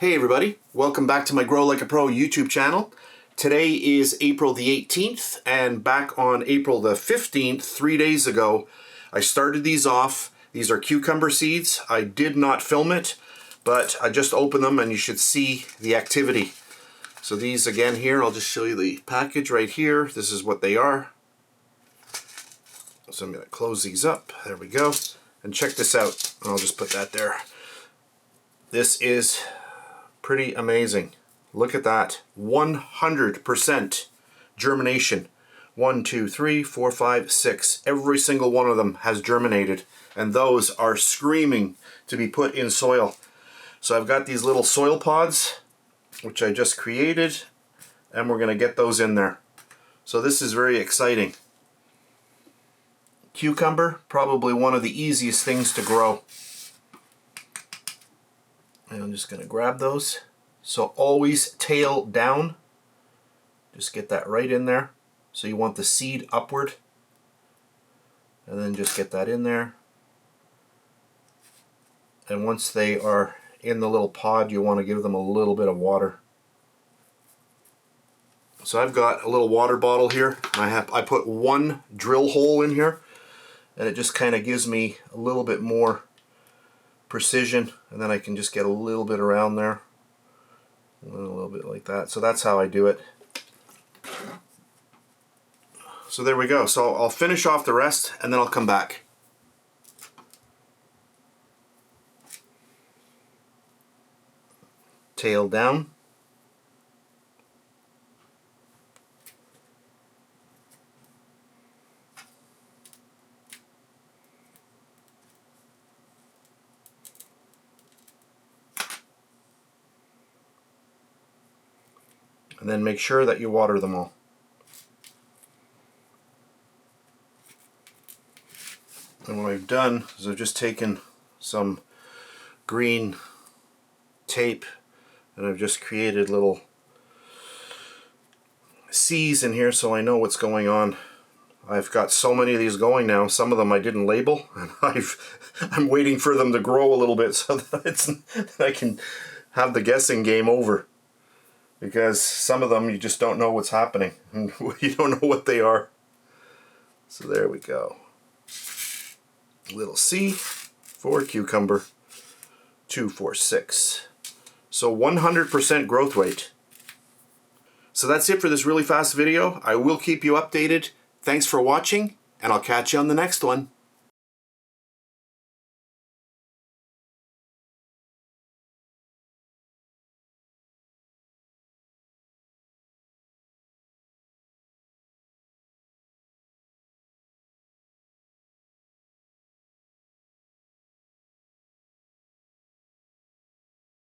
Hey everybody, welcome back to my Grow Like a Pro YouTube channel. Today is April the 18th, and back on April the 15th, 3 days ago, I started these off. These are cucumber seeds. I did not film it, but I just opened them and you should see the activity. So these again here, I'll just show you the package right here. This is what they are. So I'm going to close these up. There we go. And check this out. I'll just put that there. This is pretty amazing. Look at that. 100% germination. 1, 2, 3, 4, 5, 6. Every single one of them has germinated. And those are screaming to be put in soil. So I've got these little soil pods, which I just created. And we're going to get those in there. So this is very exciting. Cucumber, probably one of the easiest things to grow. And I'm just going to grab those. So always tail down. Just get that right in there. So you want the seed upward. And then just get that in there. And once they are in the little pod, you want to give them a little bit of water. So I've got a little water bottle here. I put one drill hole in here. And it just kind of gives me a little bit more precision, and then I can just get a little bit around there, a little bit like that. So that's how I do it. So there we go. So I'll finish off the rest and then I'll come back. Tail down. And then make sure that you water them all. And what I've done is I've just taken some green tape and I've just created little C's in here so I know what's going on. I've got so many of these going now. Some of them I didn't label, and I'm waiting for them to grow a little bit so that I can have the guessing game over. Because some of them you just don't know what's happening, and you don't know what they are. So there we go. Little C for cucumber, 2, 4, 6. So 100% growth rate. So that's it for this really fast video. I will keep you updated. Thanks for watching, and I'll catch you on the next one.